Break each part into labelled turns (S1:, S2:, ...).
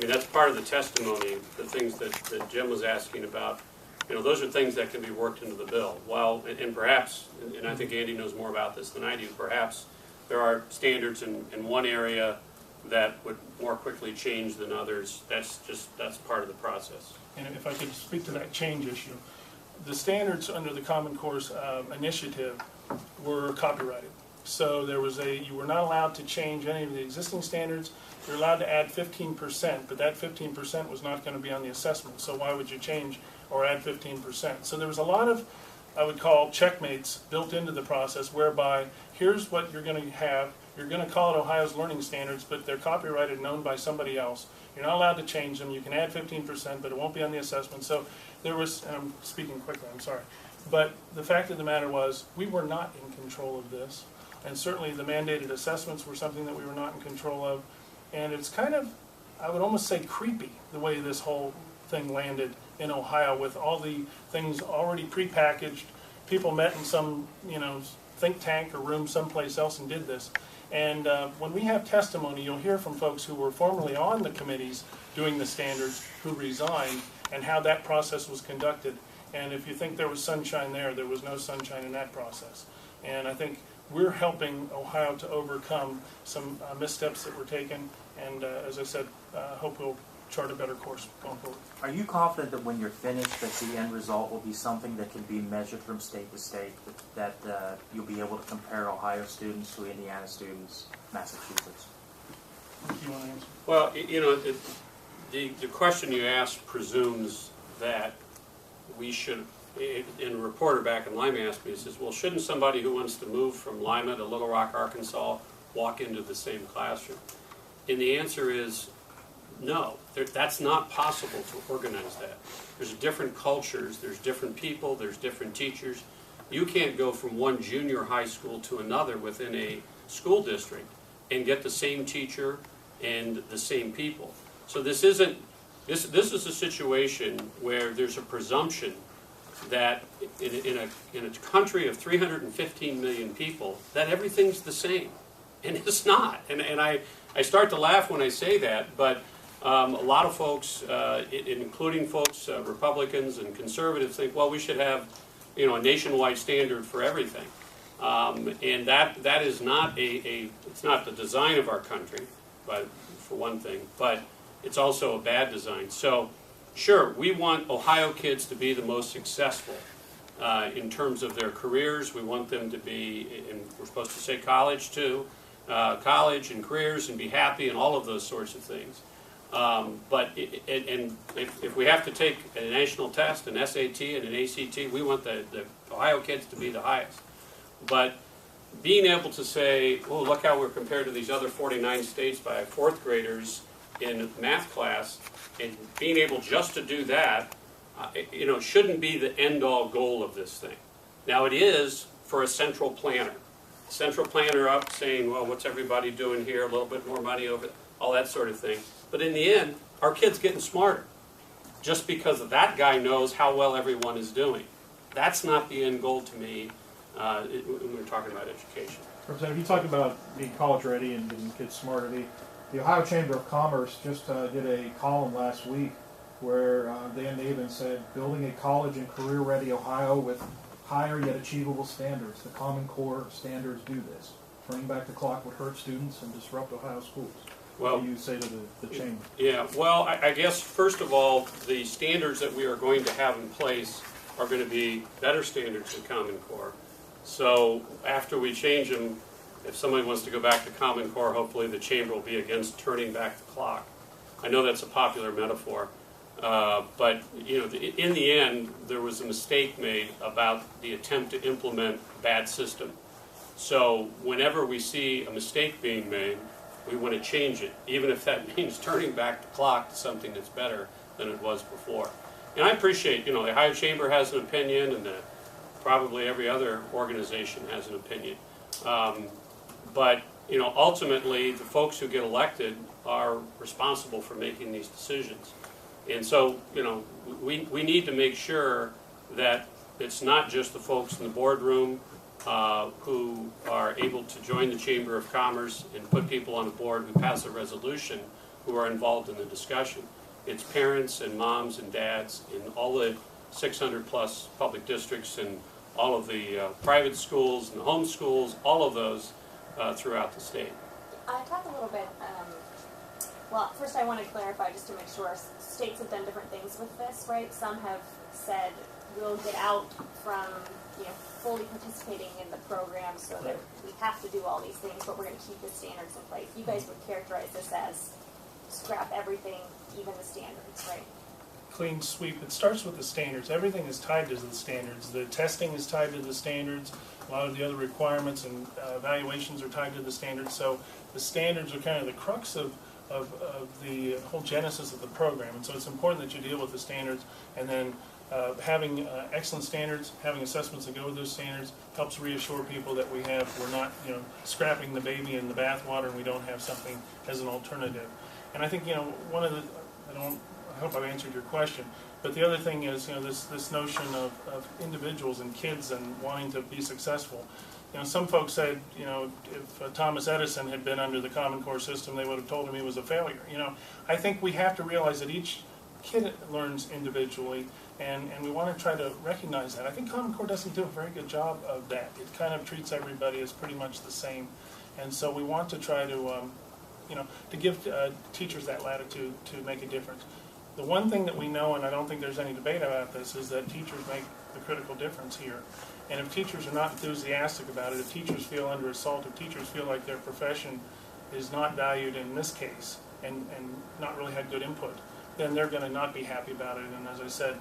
S1: I mean, that's part of the testimony, the things that Jim was asking about. You know, those are things that can be worked into the bill. While, and perhaps, and I think Andy knows more about this than I do, perhaps there are standards in one area that would more quickly change than others. That's part of the process.
S2: And if I could speak to that change issue, the standards under the Common Core initiative were copyrighted. So there was you were not allowed to change any of the existing standards. You're allowed to add 15%, but that 15% was not going to be on the assessment. So why would you change or add 15%? So there was a lot of, I would call, checkmates built into the process, whereby here's what you're going to have. You're going to call it Ohio's learning standards, but they're copyrighted and owned by somebody else. You're not allowed to change them. You can add 15%, but it won't be on the assessment. So there was, and I'm speaking quickly, I'm sorry, but the fact of the matter was we were not in control of this. And certainly the mandated assessments were something that we were not in control of. And it's kind of, I would almost say, creepy the way this whole thing landed in Ohio, with all the things already prepackaged. People met in some, think tank or room someplace else and did this. And when we have testimony, you'll hear from folks who were formerly on the committees doing the standards who resigned, and how that process was conducted. And if you think there was sunshine there was no sunshine in that process. And I think we're helping Ohio to overcome some missteps that were taken, and as I said, hope we'll chart a better course going forward.
S3: Are you confident that when you're finished that the end result will be something that can be measured from state to state, that you'll be able to compare Ohio students to Indiana students, Massachusetts?
S2: Do you want to answer?
S1: Well, the question you asked presumes that we should, and a reporter back in Lima asked me, he says, well, shouldn't somebody who wants to move from Lima to Little Rock, Arkansas, walk into the same classroom? And the answer is no. That's not possible to organize that. There's different cultures, there's different people, there's different teachers. You can't go from one junior high school to another within a school district and get the same teacher and the same people. So this is a situation where there's a presumption that in a country of 315 million people, that everything's the same. And it's not. And I start to laugh when I say that, but a lot of folks, including folks, Republicans and conservatives, think, well, we should have a nationwide standard for everything. And that is not it's not the design of our country, but for one thing, but it's also a bad design. So sure, we want Ohio kids to be the most successful in terms of their careers. We want them to be, and we're supposed to say college too, college and careers, and be happy and all of those sorts of things. But if we have to take a national test, an SAT and an ACT, we want the Ohio kids to be the highest. But being able to say, oh, look how we're compared to these other 49 states by fourth graders in math class, and being able just to do that, shouldn't be the end-all goal of this thing. Now it is for a central planner. Central planner up saying, well, what's everybody doing here, a little bit more money over, all that sort of thing. But in the end, our kids getting smarter just because that guy knows how well everyone is doing. That's not the end goal to me when we're talking about education.
S4: Representative, you talk about being college ready and getting kids smarter. The Ohio Chamber of Commerce just did a column last week where Dan Navin said, building a college and career ready Ohio with higher yet achievable standards. The Common Core standards do this. Turning back the clock would hurt students and disrupt Ohio schools.
S1: Well,
S4: what do you say to the chamber?
S1: Yeah, well, I guess first of all, the standards that we are going to have in place are going to be better standards than Common Core. So after we change them, if somebody wants to go back to Common Core, hopefully the chamber will be against turning back the clock. I know that's a popular metaphor, but in the end, there was a mistake made about the attempt to implement a bad system. So whenever we see a mistake being made, we want to change it, even if that means turning back the clock to something that's better than it was before. And I appreciate, the Ohio Chamber has an opinion, and probably every other organization has an opinion. But ultimately, the folks who get elected are responsible for making these decisions. And so, we need to make sure that it's not just the folks in the boardroom who are able to join the Chamber of Commerce and put people on the board who pass a resolution, who are involved in the discussion. It's parents and moms and dads in all the 600 plus public districts and all of the private schools and the home schools, all of those throughout the state.
S5: Talk a little bit, well, first I want to clarify just to make sure states have done different things with this, right? Some have said we'll get out from, fully participating in the program so that we have to do all these things, but we're going to keep the standards in place. You guys would characterize this as scrap everything, even the standards, right?
S2: Clean sweep. It starts with the standards. Everything is tied to the standards. The testing is tied to the standards. A lot of the other requirements and evaluations are tied to the standards. So the standards are kind of the crux of the whole genesis of the program. And so it's important that you deal with the standards, and then having excellent standards, having assessments that go with those standards helps reassure people that we're not scrapping the baby in the bathwater and we don't have something as an alternative. And I think one of the I hope I've answered your question, but the other thing is this notion of individuals and kids and wanting to be successful. Some folks said, if Thomas Edison had been under the Common Core system, they would have told him he was a failure. I think we have to realize that each kid learns individually, and we want to try to recognize that. I think Common Core doesn't do a very good job of that. It kind of treats everybody as pretty much the same, and so we want to try to, to give teachers that latitude to make a difference. The one thing that we know, and I don't think there's any debate about this, is that teachers make the critical difference here. And if teachers are not enthusiastic about it, if teachers feel under assault, if teachers feel like their profession is not valued in this case and not really had good input, then they're going to not be happy about it. And as I said,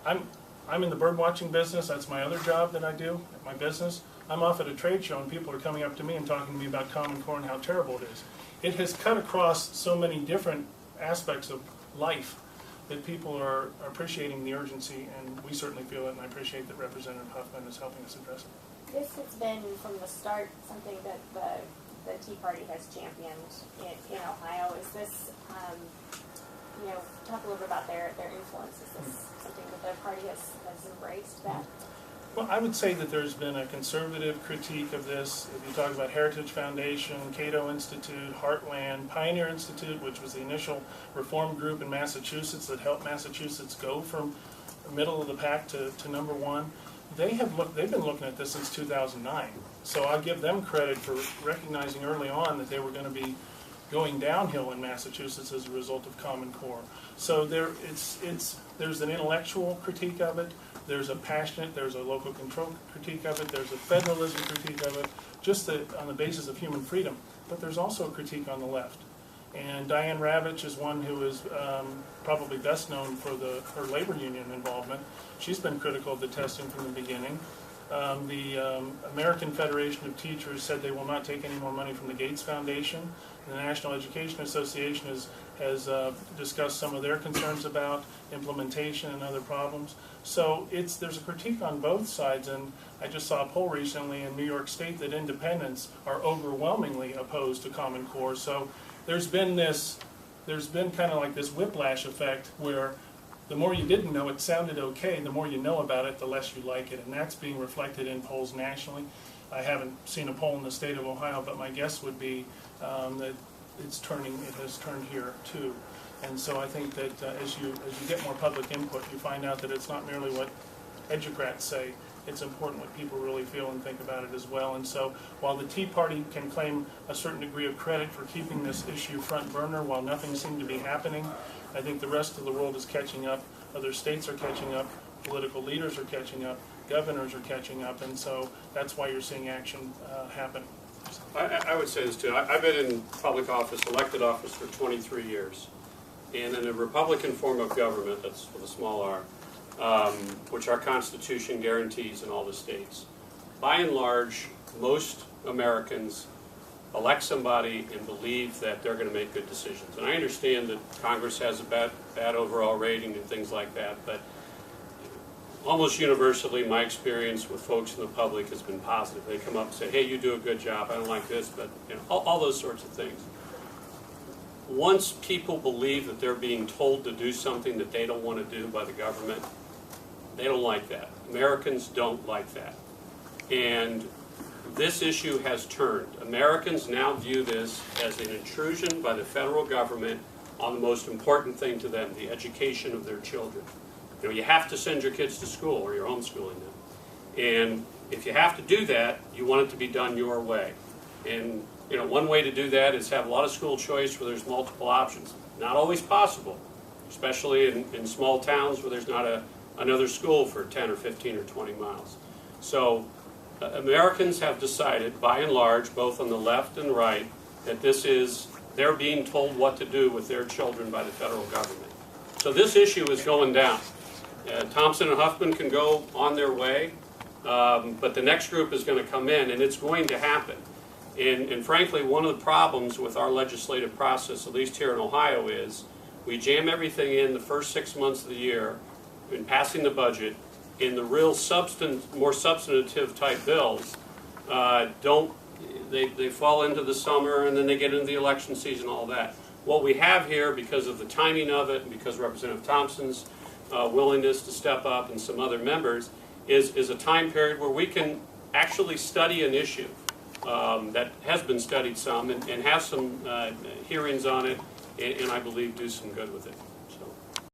S2: I'm in the bird watching business. That's my other job that I do at my business. I'm off at a trade show and people are coming up to me and talking to me about Common Core and how terrible it is. It has cut across so many different aspects of life that people are appreciating the urgency, and we certainly feel it, and I appreciate that Representative Huffman is helping us address it.
S5: This has been, from the start, something that the Tea Party has championed in Ohio. Is this, talk a little bit about their influence. Is this something that the party has embraced that?
S2: Well, I would say that there's been a conservative critique of this. If you talk about Heritage Foundation, Cato Institute, Heartland, Pioneer Institute, which was the initial reform group in Massachusetts that helped Massachusetts go from middle of the pack to number one, they've been looking at this since 2009. So I'll give them credit for recognizing early on that they were going to be going downhill in Massachusetts as a result of Common Core. So there's an intellectual critique of it. There's a local control critique of it, there's a federalism critique of it, just on the basis of human freedom. But there's also a critique on the left. And Diane Ravitch is one who is probably best known for her labor union involvement. She's been critical of the testing from the beginning. The American Federation of Teachers said they will not take any more money from the Gates Foundation. The National Education Association has discussed some of their concerns about implementation and other problems. So there's a critique on both sides, and I just saw a poll recently in New York State that independents are overwhelmingly opposed to Common Core. So there's been kind of like this whiplash effect where the more you didn't know, it sounded okay. The more you know about it, the less you like it, and that's being reflected in polls nationally. I haven't seen a poll in the state of Ohio, but my guess would be that it has turned here too. And so I think that as you get more public input, you find out that it's not merely what educrats say. It's important what people really feel and think about it as well. And so while the Tea Party can claim a certain degree of credit for keeping this issue front burner while nothing seemed to be happening, I think the rest of the world is catching up. Other states are catching up. Political leaders are catching up. Governors are catching up. And so that's why you're seeing action happen.
S1: I would say this too. I've been in public office, elected office, for 23 years. And in a Republican form of government, that's with a small r, which our Constitution guarantees in all the states, by and large, most Americans elect somebody and believe that they're going to make good decisions. And I understand that Congress has a bad overall rating and things like that, but almost universally, my experience with folks in the public has been positive. They come up and say, hey, you do a good job, I don't like this, but all those sorts of things. Once people believe that they're being told to do something that they don't want to do by the government, they don't like that. Americans don't like that. And this issue has turned. Americans now view this as an intrusion by the federal government on the most important thing to them, the education of their children. You know, you have to send your kids to school or you're homeschooling them. And if you have to do that, you want it to be done your way. And you know, one way to do that is have a lot of school choice where there's multiple options. Not always possible, especially in small towns where there's not another school for 10 or 15 or 20 miles. So Americans have decided, by and large, both on the left and right, that they're being told what to do with their children by the federal government. So this issue is going down. Thompson and Huffman can go on their way, but the next group is going to come in, and it's going to happen. And frankly, one of the problems with our legislative process, at least here in Ohio, is we jam everything in the first 6 months of the year in passing the budget. In the real more substantive type bills, they fall into the summer, and then they get into the election season, all that. What we have here, because of the timing of it, and because Representative Thompson's willingness to step up and some other members, is a time period where we can actually study an issue that has been studied some and have some hearings on it, and I believe do some good with it.